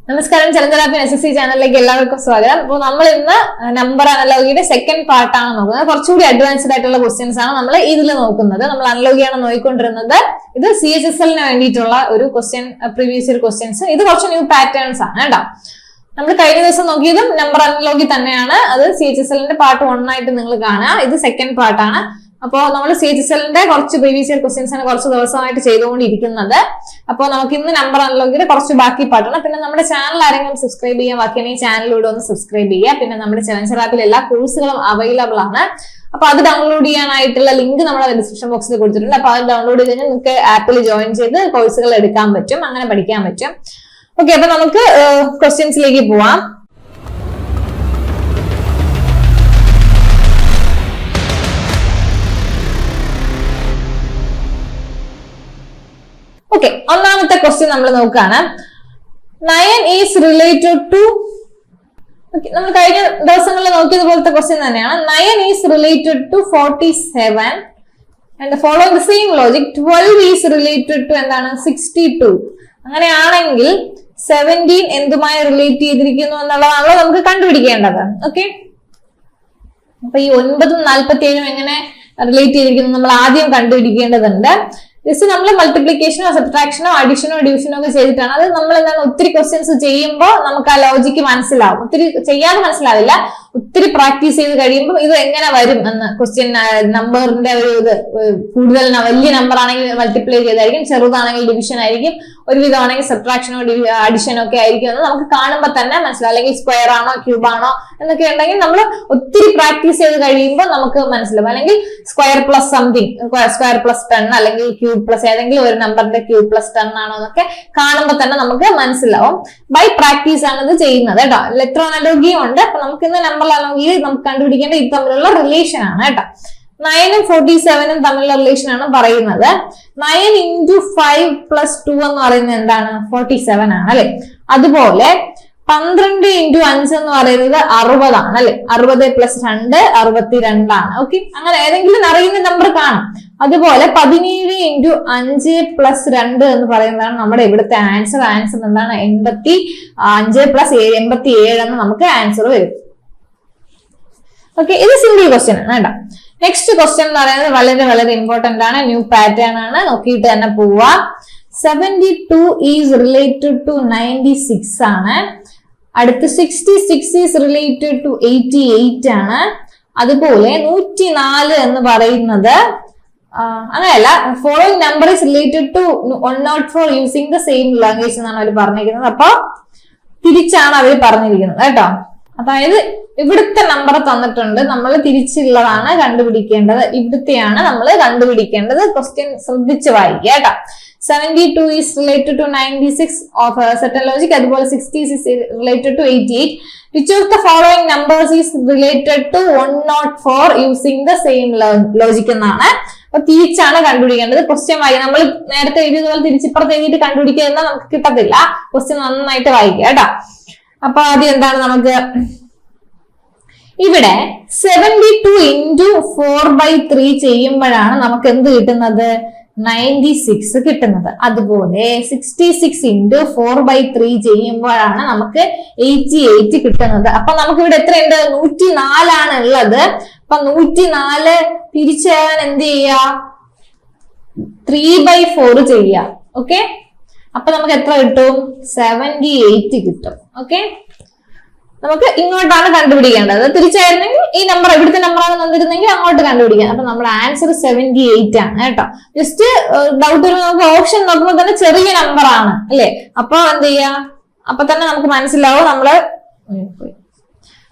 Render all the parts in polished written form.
നമസ്കാരം, ചലഞ്ചറാപ്പിൻ SSC ചാനലിലേക്ക് എല്ലാവർക്കും സ്വാഗതം. അപ്പോൾ നമ്മൾ ഇന്ന് നമ്പർ അനലോഗിയുടെ സെക്കൻഡ് പാർട്ടാണ് നോക്കുന്നത്. കുറച്ചുകൂടി അഡ്വാൻസ്ഡ് ആയിട്ടുള്ള ക്വസ്റ്റ്യൻസ് ആണ് നമ്മൾ ഇതിൽ നോക്കുന്നത്. നമ്മൾ അനലോഗിയാണ് നോക്കിക്കൊണ്ടിരുന്നത്. ഇത് CHSL-ന് വേണ്ടിയിട്ടുള്ള ഒരു ക്വസ്റ്റ്യൻ, പ്രീവിയസ് ഇയർ ക്വസ്റ്റ്യൻസ്. ഇത് കുറച്ച് ന്യൂ പാറ്റേൺസ് ആണ് കേട്ടോ. നമ്മൾ കഴിഞ്ഞ ദിവസം നോക്കിയതും നമ്പർ അനലോഗി തന്നെയാണ്. അത് CHSL-ന്റെ പാർട്ട് 1 ആയിട്ട് നിങ്ങൾ കാണുക. ഇത് സെക്കൻഡ് പാർട്ടാണ്. അപ്പോൾ നമ്മൾ CHSL-ന്റെ കുറച്ച് പ്രീവിയസ് ഇയർ ക്വസ്റ്റ്യൻസ് ആണ് കുറച്ച് ദിവസമായിട്ട് ചെയ്തുകൊണ്ടിരിക്കുന്നത്. അപ്പോൾ നമുക്ക് ഇന്ന് നമ്പർ അനലോഗിയുടെ കുറച്ച് ബാക്കി പാട്ടാണ്. പിന്നെ നമ്മുടെ ചാനൽ ആരെങ്കിലും സബ്സ്ക്രൈബ് ചെയ്യാൻ ബാക്കിയാണെങ്കിൽ ചാനലിലൂടെ ഒന്ന് സബ്സ്ക്രൈബ് ചെയ്യുക. പിന്നെ നമ്മുടെ ചലഞ്ചർ ആപ്പിൽ എല്ലാ കോഴ്സുകളും അവൈലബിൾ ആണ്. അപ്പൊ അത് ഡൗൺലോഡ് ചെയ്യാനായിട്ടുള്ള ലിങ്ക് നമ്മുടെ ഡിസ്ക്രിപ്ഷൻ ബോക്സിൽ കൊടുത്തിട്ടുണ്ട്. അപ്പൊ അത് ഡൗൺലോഡ് ചെയ്ത് കഴിഞ്ഞാൽ നിങ്ങൾക്ക് ആപ്പിൽ ജോയിൻ ചെയ്ത് കോഴ്സുകൾ എടുക്കാൻ പറ്റും, അങ്ങനെ പഠിക്കാൻ പറ്റും. ഓക്കെ, അപ്പൊ നമുക്ക് ക്വസ്റ്റ്യൻസിലേക്ക് പോവാം. ഓക്കെ, ഒന്നാമത്തെ ക്വസ്റ്റ്യൻ നമ്മൾ നോക്കുകയാണ്. 9 ഈസ് റിലേറ്റഡ് ടു, നമ്മൾ കഴിഞ്ഞ ദിവസങ്ങളിൽ നോക്കിയതുപോലത്തെ ക്വസ്റ്റ്യൻ തന്നെയാണ്. 9 is related to 47 and following the same logic 12 is related to എന്താണ് 62. അങ്ങനെയാണെങ്കിൽ 17 എന്തുമായി റിലേറ്റ് ചെയ്തിരിക്കുന്നു എന്നുള്ളതാണല്ലോ നമുക്ക് കണ്ടുപിടിക്കേണ്ടത്. ഓക്കെ, അപ്പൊ ഈ 9ഉം 47ഉം എങ്ങനെ റിലേറ്റ് ചെയ്തിരിക്കുന്നു നമ്മൾ ആദ്യം കണ്ടുപിടിക്കേണ്ടതുണ്ട്. ജസ്റ്റ് നമ്മൾ മൾട്ടിപ്ലിക്കേഷനോ സബ്ട്രാക്ഷനോ അഡീഷനോ ഡിവിഷനോ ഒക്കെ ചെയ്തിട്ടാണ്. അത് നമ്മൾ എന്താണ് ഒത്തിരി ക്വസ്റ്റ്യൻസ് ചെയ്യുമ്പോൾ നമുക്ക് ആ ലോജിക്ക് മനസ്സിലാവും. ഒത്തിരി ചെയ്യാതെ മനസ്സിലാവില്ല, ഒത്തിരി പ്രാക്ടീസ് ചെയ്ത് കഴിയുമ്പോൾ ഇത് എങ്ങനെ വരും എന്ന് ക്വസ്റ്റ്യൻ നമ്പറിന്റെ ഒരു ഇത് കൂടുതൽ വലിയ നമ്പർ ആണെങ്കിൽ മൾട്ടിപ്ലൈ ചെയ്തായിരിക്കും, ചെറുതാണെങ്കിൽ ഡിവിഷൻ ആയിരിക്കും, ഒരുവിധമാണെങ്കിൽ സബ്ട്രാക്ഷനോ അഡിഷനോ ഒക്കെ ആയിരിക്കും എന്ന് നമുക്ക് കാണുമ്പോൾ തന്നെ മനസ്സിലാവും. അല്ലെങ്കിൽ സ്ക്വയർ ആണോ ക്യൂബ് ആണോ എന്നൊക്കെ ഉണ്ടെങ്കിൽ നമ്മൾ ഒത്തിരി പ്രാക്ടീസ് ചെയ്ത് കഴിയുമ്പോൾ നമുക്ക് മനസ്സിലാവും. അല്ലെങ്കിൽ square plus something, square plus 10 അല്ലെങ്കിൽ ക്യൂബ് പ്ലസ് ഏതെങ്കിലും ഒരു നമ്പറിന്റെ ക്യൂബ് പ്ലസ് 10 ആണോ എന്നൊക്കെ കാണുമ്പോൾ തന്നെ നമുക്ക് മനസ്സിലാവും. ബൈ പ്രാക്ടീസ് ആണ് ഇത് ചെയ്യുന്നത് കേട്ടോ. ലെറ്റർ അനലോഗിയും ഉണ്ട്. അപ്പൊ നമുക്ക് ഇന്ന് നമ്പർ അനലോഗിയിൽ നമുക്ക് കണ്ടുപിടിക്കേണ്ട ഇത് തമ്മിലുള്ള റിലേഷൻ ആണ് കേട്ടോ. 9ഉം 47ഉം തമ്മിലുള്ള റിലേഷൻ ആണ് പറയുന്നത്. 9 into 5 plus 2 എന്ന് പറയുന്നത് എന്താണ് 47 ആണ് അല്ലെ. അതുപോലെ 12 into 5 എന്ന് പറയുന്നത് 60 ആണ് അല്ലെ. 60 plus 2 62 ആണ്. ഓക്കെ, അങ്ങനെ ഏതെങ്കിലും അറിയുന്ന നമ്പർ കാണും. അതുപോലെ 17 into 5 plus 2 എന്ന് പറയുന്നതാണ് നമ്മുടെ ഇവിടുത്തെ ആൻസർ. ആൻസർ എന്താണ് 85 plus 7 87 എന്ന് നമുക്ക് ആൻസർ വരും. ഓക്കെ, ഇത് സിമ്പിൾ ക്വസ്റ്റ്യൻ ആണ് കേട്ടോ. നെക്സ്റ്റ് ക്വസ്റ്റ്യൻ എന്ന് പറയുന്നത് വളരെ വളരെ ഇമ്പോർട്ടന്റ് ആണ്, ന്യൂ പാറ്റേൺ ആണ്, നോക്കിയിട്ട് തന്നെ പോവാ. 72 ഈസ് റിലേറ്റഡ് ടു 96 ആണ്. അടുത്ത് 66 ഈസ് റിലേറ്റഡ് ടു 88 ആണ്. അതുപോലെ 104 എന്ന് പറയുന്നത് അങ്ങനെയല്ല, following number is related to 104 using the same language എന്നാണ് അവർ പറഞ്ഞിരിക്കുന്നത്. അപ്പൊ തിരിച്ചാണ് അവർ പറഞ്ഞിരിക്കുന്നത് കേട്ടോ. അതായത് ഇവിടുത്തെ നമ്പർ തന്നിട്ടുണ്ട്, നമ്മൾ തിരിച്ചുള്ളതാണ് കണ്ടുപിടിക്കേണ്ടത്. ഇവിടുത്തെയാണ് നമ്മൾ കണ്ടുപിടിക്കേണ്ടത്. ക്വസ്റ്റ്യൻ ശ്രദ്ധിച്ച് വായിക്കുക കേട്ടോ. 72 is related to 96 of a certain logic. അതുപോലെ 60 is related to 88. Which of the following numbers is related to 104 using the same logic എന്നാണ്. അപ്പൊ തിരിച്ചാണ് കണ്ടുപിടിക്കേണ്ടത്. ക്വസ്റ്റ്യൻ വായിക്കുക. നമ്മൾ നേരത്തെ എഴുതിയതുപോലെ തിരിച്ചിപ്പുറത്ത് എഴുതിയിട്ട് കണ്ടുപിടിക്കുക എന്നാൽ നമുക്ക് കിട്ടത്തില്ല. ക്വസ്റ്റ്യൻ നന്നായിട്ട് വായിക്കുക കേട്ടോ. അപ്പൊ ആദ്യം എന്താണ് നമുക്ക് ഇവിടെ 72 into 4/3 ചെയ്യുമ്പോഴാണ് നമുക്ക് എന്ത് കിട്ടുന്നത് 96 കിട്ടുന്നത്. അതുപോലെ 66 into 4/3 ചെയ്യുമ്പോഴാണ് നമുക്ക് 88 കിട്ടുന്നത്. അപ്പൊ നമുക്ക് ഇവിടെ എത്രയുണ്ട് 104 ആണ് ഉള്ളത്. അപ്പൊ 104 തിരിച്ചു ചെയ്യാൻ എന്ത് ചെയ്യാ 3/4 ചെയ്യാം. ഓക്കെ, അപ്പൊ നമുക്ക് എത്ര കിട്ടും 78 കിട്ടും. ഓക്കെ, നമുക്ക് ഇങ്ങോട്ടാണ് കണ്ടുപിടിക്കേണ്ടത്. തിരിച്ചായിരുന്നെങ്കിൽ ഈ നമ്പർ ഇവിടുത്തെ നമ്പറാണ് തന്നിരുന്നെങ്കിൽ അങ്ങോട്ട് കണ്ടുപിടിക്കാം. അപ്പൊ നമ്മുടെ ആൻസർ 78 ആണ് കേട്ടോ. ജസ്റ്റ് ഡൗട്ട് വരുമ്പോൾ നമുക്ക് ഓപ്ഷൻ നോക്കുമ്പോൾ തന്നെ ചെറിയ നമ്പർ ആണ് അല്ലെ. അപ്പൊ എന്ത് ചെയ്യാ, അപ്പൊ തന്നെ നമുക്ക് മനസ്സിലാവും നമ്മള്.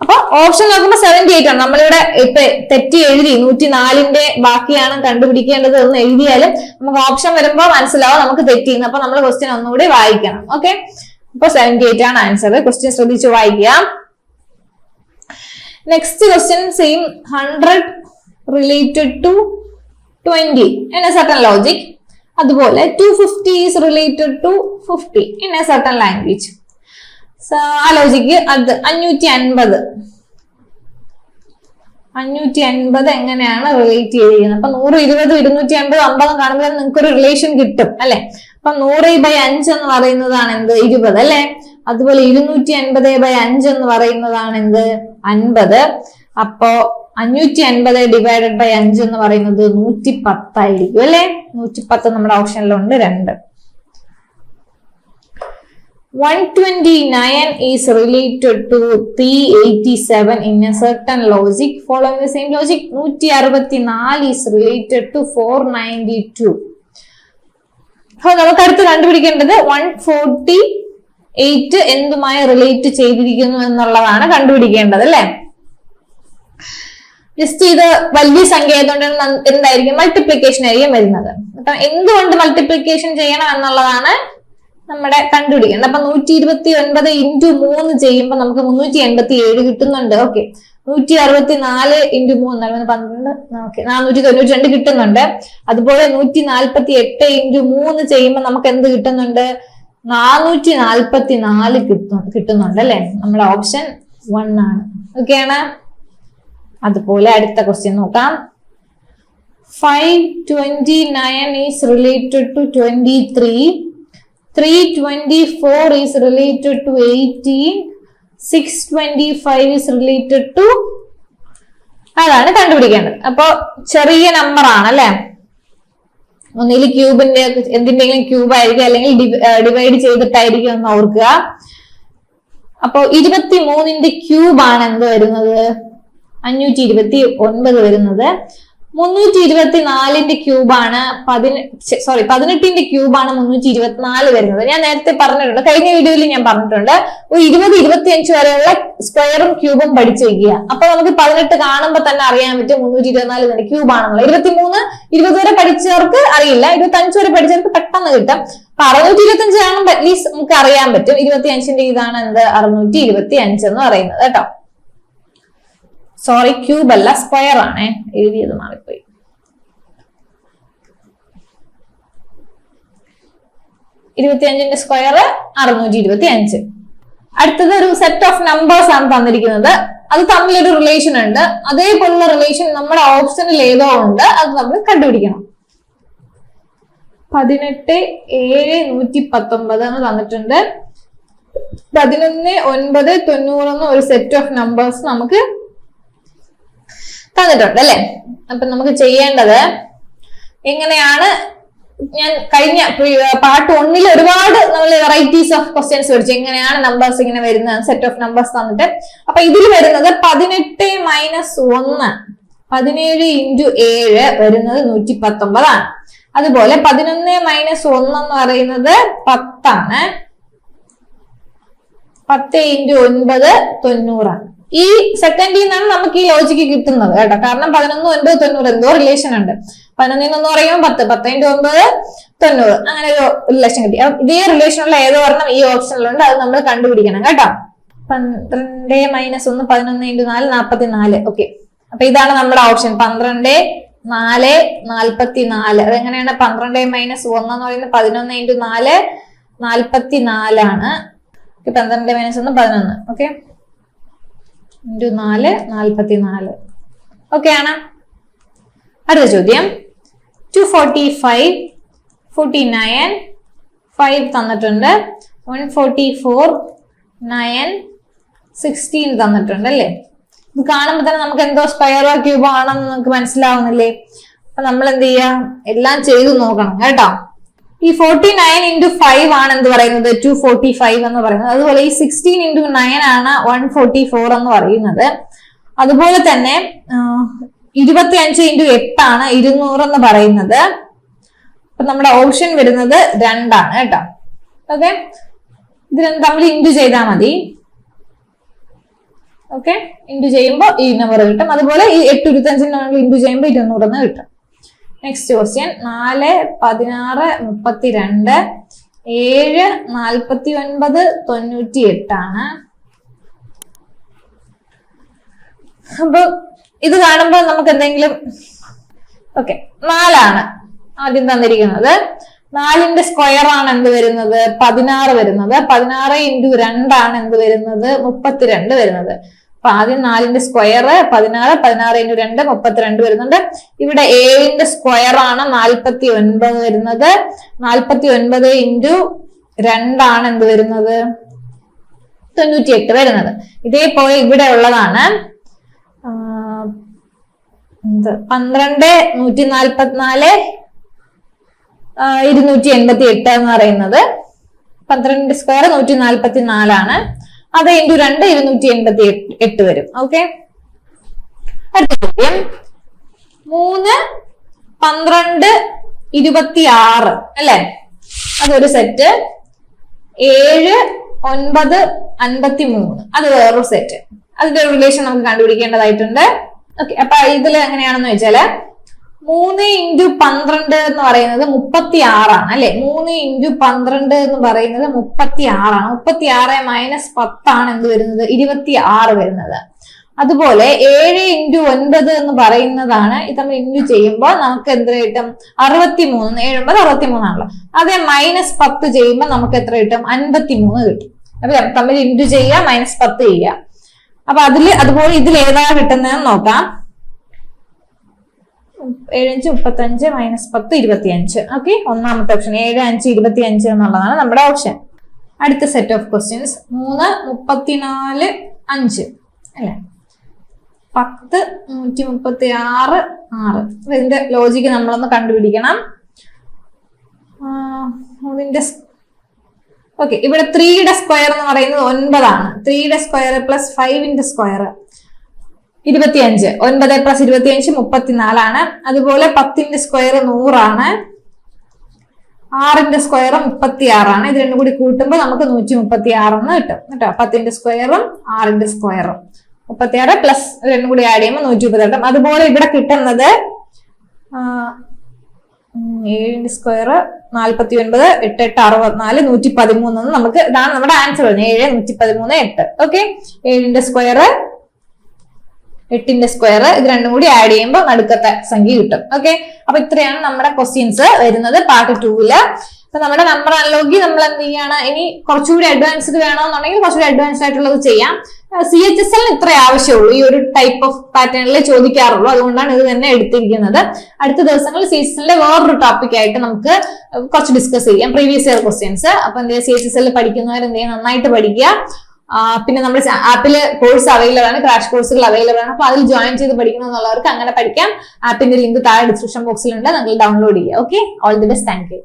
അപ്പൊ ഓപ്ഷൻ നോക്കുമ്പോൾ 78 ആണ്. നമ്മളിവിടെ ഇപ്പൊ തെറ്റി എഴുതി 104ന്റെ ബാക്കിയാണ് കണ്ടുപിടിക്കേണ്ടത് എന്ന് എഴുതിയാലും നമുക്ക് ഓപ്ഷൻ വരുമ്പോൾ മനസ്സിലാവും നമുക്ക് തെറ്റിന്ന്. അപ്പൊ നമ്മൾ ക്വസ്റ്റ്യൻ ഒന്നുകൂടി വായിക്കണം. ഓക്കെ, അപ്പൊ 78 ആണ് ആൻസർ. ക്വസ്റ്റ്യൻ ശ്രദ്ധിച്ച് വായിക്കുക. Next question same 100 related to 20 in a certain logic. അതുപോലെ 250 is related to 50 in a certain language. ആ ലോജിക്ക് അത് 550 550 എങ്ങനെയാണ് റിലേറ്റ് ചെയ്തിരിക്കുന്നത്? അപ്പൊ 100, 20, 250, 50 കാണുമ്പോൾ നിങ്ങൾക്ക് ഒരു റിലേഷൻ കിട്ടും അല്ലെ. അപ്പൊ 100/5 എന്ന് പറയുന്നതാണ് എന്ത് 20 അല്ലെ. അതുപോലെ 250/5 എന്ന് പറയുന്നതാണ് എന്ത് 50. അപ്പോ 550 ഡിവൈഡഡ് ബൈ 5 എന്ന് പറയുന്നത് 110 ആയിരിക്കും അല്ലെ. 110 നമ്മുടെ ഓപ്ഷനിലുണ്ട് 2. 129 is related to 387 in a certain logic. Following the same logic, 164 is related to 492. അപ്പോൾ നമുക്ക് അടുത്ത് കണ്ടുപിടിക്കേണ്ടത് 148 എന്തുമായി റിലേറ്റ് ചെയ്തിരിക്കുന്നു എന്നുള്ളതാണ് കണ്ടുപിടിക്കേണ്ടത് അല്ലെ. ജസ്റ്റ് ഇത് വലിയ സംഖ്യ ആയതുകൊണ്ട് എന്തായിരിക്കും മൾട്ടിപ്ലിക്കേഷൻ ആയിരിക്കും വരുന്നത്. അപ്പൊ എന്തുകൊണ്ട് മൾട്ടിപ്ലിക്കേഷൻ ചെയ്യണം എന്നുള്ളതാണ് നമ്മുടെ കണ്ടുപിടിക്കേണ്ടത്. അപ്പൊ 129 ഇൻറ്റു 3 ചെയ്യുമ്പോൾ നമുക്ക് 387 കിട്ടുന്നുണ്ട്. ഓക്കെ, 164 ഇൻറ്റു 3 12, ഓക്കെ 492 കിട്ടുന്നുണ്ട്. അതുപോലെ 148 ഇൻറ്റു 3 ചെയ്യുമ്പോൾ നമുക്ക് എന്ത് കിട്ടുന്നുണ്ട്? 444 കിട്ടുന്നുണ്ട് അല്ലെ. നമ്മുടെ ഓപ്ഷൻ 1 ആണ്. ഓക്കെ ആണ്. അതുപോലെ അടുത്ത ക്വസ്റ്റ്യൻ നോക്കാം. 529 is related to 23. 324 is related to 18. 625 is related to, അതാണ് കണ്ടുപിടിക്കേണ്ടത്. അപ്പൊ ചെറിയ നമ്പർ ആണ് അല്ലെ. ഒന്നിൽ ക്യൂബിന്റെ എന്തിന്റെങ്കിലും ക്യൂബ് ആയിരിക്കും, അല്ലെങ്കിൽ ഡിവൈഡ് ചെയ്തിട്ടായിരിക്കും എന്ന് ഓർക്കുക. അപ്പൊ 23ന്റെ ക്യൂബ് ആണ് എന്ത് വരുന്നത്? 529 വരുന്നത്. 324ന്റെ ക്യൂബാണ് 18ന്റെ ക്യൂബാണ് 324 വരുന്നത്. ഞാൻ നേരത്തെ പറഞ്ഞിട്ടുണ്ട്, കഴിഞ്ഞ വീഡിയോയിൽ ഞാൻ പറഞ്ഞിട്ടുണ്ട്. ഒരു 20, 25 വരെയുള്ള സ്ക്വയറും ക്യൂബും പഠിച്ചു വെക്കുക. അപ്പൊ നമുക്ക് 18 കാണുമ്പോൾ തന്നെ അറിയാൻ പറ്റും 324 ഇതിന്റെ ക്യൂബാണെന്നുള്ളത്. 23, 20 വരെ പഠിച്ചവർക്ക് അറിയില്ല, 25 വരെ പഠിച്ചവർക്ക് പെട്ടെന്ന് കിട്ടും. അപ്പൊ 625 കാണുമ്പോൾ അറ്റ്ലീസ്റ്റ് നമുക്ക് അറിയാൻ പറ്റും 25ന്റെ ഇതാണ് എന്ത് 625 എന്ന് പറയുന്നത് കേട്ടോ. സോറി, ക്യൂബ് അല്ല, സ്ക്വയർ ആണ് എഴുതിയത്, മാറിപ്പോയി. ഇരുപത്തിയഞ്ചിന്റെ സ്ക്വയർ 625. അടുത്തത് ഒരു സെറ്റ് ഓഫ് നമ്പേഴ്സ് ആണ് തന്നിരിക്കുന്നത്. അത് തമ്മിലൊരു റിലേഷൻ ഉണ്ട്. അതേപോലുള്ള റിലേഷൻ നമ്മുടെ ഓപ്ഷനിൽ ഏതോ ഉണ്ട്, അത് നമ്മൾ കണ്ടുപിടിക്കണം. 18, 7, 119 എന്ന് തന്നിട്ടുണ്ട്. 11, 9, 90 എന്ന ഒരു സെറ്റ് ഓഫ് നമ്പേഴ്സ് നമുക്ക് തന്നിട്ടുണ്ട് അല്ലെ. അപ്പൊ നമുക്ക് ചെയ്യേണ്ടത് എങ്ങനെയാണ്? ഞാൻ കഴിഞ്ഞ പാർട്ട് 1 ഒരുപാട് നമ്മൾ വെറൈറ്റീസ് ഓഫ് ക്വസ്റ്റ്യൻസ് പഠിച്ചു, എങ്ങനെയാണ് നമ്പേഴ്സ് ഇങ്ങനെ വരുന്നത്, സെറ്റ് ഓഫ് നമ്പേഴ്സ് തന്നിട്ട്. അപ്പൊ ഇതിൽ വരുന്നത് 18 - 1, 17 ഇൻറ്റു 7 വരുന്നത് 119 ആണ്. അതുപോലെ 11 - 1 എന്ന് പറയുന്നത് 10 ആണ്. 10 ഇൻറ്റു 9 90 ആണ്. ഈ സെക്കൻഡിൽ നിന്നാണ് നമുക്ക് ഈ ലോജിക്ക് കിട്ടുന്നത് കേട്ടോ. കാരണം 11, 9, 90 എന്തോ റിലേഷൻ ഉണ്ട്. 11 എന്ന് പറയുമ്പോൾ 10, 10 ഇൻറ്റു 9 90, അങ്ങനെ ഒരു റിലേഷൻ കിട്ടി. ഇതേ റിലേഷനുള്ള ഏതോ ഒരെണ്ണം ഈ ഓപ്ഷനിലുണ്ട്, അത് നമ്മൾ കണ്ടുപിടിക്കണം കേട്ടോ. 12 - 1 11 ഇൻറ്റു 4 44. ഓക്കെ, അപ്പൊ ഇതാണ് നമ്മുടെ ഓപ്ഷൻ 12, 4, 44. അതെങ്ങനെയാണ്? 12 - 1 എന്ന് പറയുന്നത് 11 ഇൻറ്റു 4 44 ആണ്. 12 - 1 11. Okay, into 4 44. ഓക്കെ ആണ്. അടുത്ത ചോദ്യം 245, 49, 5 തന്നിട്ടുണ്ട്. 144, 9, 16 തന്നിട്ടുണ്ട് അല്ലേ. ഇത് കാണുമ്പോൾ തന്നെ നമുക്ക് എന്തോ സ്ക്വയറോ ക്യൂബോ ആണെന്ന് നമുക്ക് മനസ്സിലാവുന്നില്ലേ. അപ്പൊ നമ്മൾ എന്ത് ചെയ്യാ? എല്ലാം ചെയ്തു നോക്കണം കേട്ടോ. ഈ 49 ഇൻറ്റു 5 ആണ് എന്ത് പറയുന്നത്? 245 എന്ന് പറയുന്നത്. അതുപോലെ ഈ 16 ഇൻറ്റു 9 ആണ് 144 എന്ന് പറയുന്നത്. അതുപോലെ തന്നെ 25 ഇൻറ്റു 8 ആണ് 200 എന്ന് പറയുന്നത്. അപ്പൊ നമ്മുടെ ഓപ്ഷൻ വരുന്നത് 2 ആണ് കേട്ടോ. ഓക്കെ, ഇത് തമ്മിൽ ഇൻറ്റു ചെയ്താൽ മതി. ഓക്കെ, ഇൻറ്റു ചെയ്യുമ്പോൾ ഈ നമ്പർ കിട്ടും. അതുപോലെ ഈ 8 25 നമ്മൾ ഇൻറ്റു ചെയ്യുമ്പോൾ 200 എന്ന് കിട്ടും. നെക്സ്റ്റ് ക്വസ്റ്റ്യൻ 4, 16, 32, 7, 49, 98 ആണ്. അപ്പൊ ഇത് കാണുമ്പോൾ നമുക്ക് എന്തെങ്കിലും, ഓക്കെ 4 ആണ് ആദ്യം തന്നിരിക്കുന്നത്. 4ന്റെ സ്ക്വയർ ആണ് എന്ത് വരുന്നത്? 16 വരുന്നത്. 16 ഇൻറ്റു 2 ആണ് എന്ത് വരുന്നത്? 32 വരുന്നത്. അപ്പൊ ആദ്യം 4ന്റെ സ്ക്വയർ 16, 16 ഇൻറ്റു 2 32 വരുന്നുണ്ട്. ഇവിടെ 7ന്റെ സ്ക്വയർ ആണ് 49 വരുന്നത്. 49 ഇൻറ്റു 2 ആണ് എന്ത് വരുന്നത്? 98 വരുന്നത്. ഇതേപോലെ ഇവിടെ ഉള്ളതാണ് 12 144 288 എന്ന് പറയുന്നത്. 12 സ്ക്വയർ 144 ആണ്. അത് ഇൻറ്റു 2 288 വരും. ഓക്കെ, അടുത്ത ചോദ്യം 3 12 26 അല്ലെ, അതൊരു സെറ്റ്. 7 9 53 അത് വേറൊരു സെറ്റ്. അതിന്റെ റിലേഷൻ നമുക്ക് കണ്ടുപിടിക്കേണ്ടതായിട്ടുണ്ട്. ഓക്കെ, അപ്പൊ ഇതിൽ എങ്ങനെയാണെന്ന് വെച്ചാല് 3 × 12 എന്ന് പറയുന്നത് 36 ആണ് അല്ലെ. 3 × 12 എന്ന് പറയുന്നത് 36 ആണ്. 36 മൈനസ് 10 ആണ് എന്ത് വരുന്നത്, 26 വരുന്നത്. അതുപോലെ 7 × 9 എന്ന് പറയുന്നതാണ്, ഇത് നമ്മൾ ഇൻറ്റു ചെയ്യുമ്പോൾ നമുക്ക് എന്ത് കിട്ടും, 63. 7 63 ആണല്ലോ. അതേ മൈനസ് 10 ചെയ്യുമ്പോൾ നമുക്ക് എത്ര കിട്ടും, 53 കിട്ടും. അപ്പൊ തമ്മിൽ ഇൻറ്റു ചെയ്യുക, മൈനസ് 10 ചെയ്യുക. അപ്പൊ അതുപോലെ ഇതിൽ ഏതാ കിട്ടുന്നതെന്ന് നോക്കാം. 7 5 35 മൈനസ് 10 25. ഓക്കെ, ഒന്നാമത്തെ ഓപ്ഷൻ 7 5 25 എന്നുള്ളതാണ് നമ്മുടെ ഓപ്ഷൻ. അടുത്ത സെറ്റ് ഓഫ് ക്വസ്റ്റ്യൻസ് 3 34 5 അല്ലെ, 10 136 6. ഇതിന്റെ ലോജിക്ക് നമ്മളൊന്ന് കണ്ടുപിടിക്കണം. ഇതിന്റെ ഓക്കെ, ഇവിടെ 3യുടെ സ്ക്വയർ എന്ന് പറയുന്നത് 9 ആണ്. 3യുടെ സ്ക്വയർ പ്ലസ് 5ന്റെ സ്ക്വയർ 25. 9 പ്ലസ് 25 34 ആണ്. അതുപോലെ 10ന്റെ സ്ക്വയർ 100 ആണ്. 6ന്റെ സ്ക്വയർ 36 ആണ്. ഇത് രണ്ടും കൂടി കൂട്ടുമ്പോൾ നമുക്ക് 136 എന്ന് കിട്ടും കേട്ടോ. 10ന്റെ സ്ക്വയറും 6ന്റെ സ്ക്വയറും 36 പ്ലസ് രണ്ടും കൂടി ആഡ് ചെയ്യുമ്പോൾ 138. അതുപോലെ ഇവിടെ കിട്ടുന്നത് 7ന്റെ സ്ക്വയർ 49 8 8 64 113 എന്ന് നമുക്ക് ഇതാണ് നമ്മുടെ ആൻസർ വരുന്നത്. 7 113 8. ഓക്കെ, 7ന്റെ സ്ക്വയർ 8ന്റെ സ്ക്വയർ ഇത് രണ്ടും കൂടി ആഡ് ചെയ്യുമ്പോൾ നടുക്കത്തെ സംഖ്യ കിട്ടും. ഓക്കെ, അപ്പൊ ഇത്രയാണ് നമ്മുടെ ക്വസ്റ്റ്യൻസ് വരുന്നത് പാർട്ട് 2-ല്. അപ്പൊ നമ്മുടെ നമ്പർ അനലോഗി നമ്മൾ എന്ത് ചെയ്യാണ്, ഇനി കുറച്ചുകൂടി അഡ്വാൻസ്ഡ് വേണമെന്നുണ്ടെങ്കിൽ കുറച്ചുകൂടി അഡ്വാൻസ്ഡ് ആയിട്ടുള്ളത് ചെയ്യാം. CHSL ഇത്ര ആവശ്യമുള്ളൂ, ഈ ഒരു ടൈപ്പ് ഓഫ് പാറ്റേണിൽ ചോദിക്കാറുള്ളൂ. അതുകൊണ്ടാണ് ഇത് തന്നെ എടുത്തിരിക്കുന്നത്. അടുത്ത ദിവസങ്ങളിൽ CHSL വേറൊരു ടോപ്പിക് ആയിട്ട് നമുക്ക് കുറച്ച് ഡിസ്കസ് ചെയ്യാം, പ്രീവിയസ് ഇയർ ക്വസ്റ്റ്യൻസ്. അപ്പൊ എന്ത് ചെയ്യുക, CHSL പഠിക്കുന്നവർ എന്ത് ചെയ്യുക, നന്നായിട്ട് പഠിക്കുക. പിന്നെ നമ്മുടെ ആപ്പില് കോഴ്സ് അവൈലബിൾ ആണ്, ക്രാഷ് കോഴ്സുകൾ അവൈലബിൾ ആണ്. അപ്പൊ അതിൽ ജോയിൻ ചെയ്ത് പഠിക്കണം എന്നുള്ളവർക്ക് അങ്ങനെ പഠിക്കാം. ആപ്പിന്റെ ലിങ്ക് താഴെ ഡിസ്ക്രിപ്ഷൻ ബോക്സിലുണ്ട്, നിങ്ങൾ ഡൗൺലോഡ് ചെയ്യുക. Okay, all the best, thank you.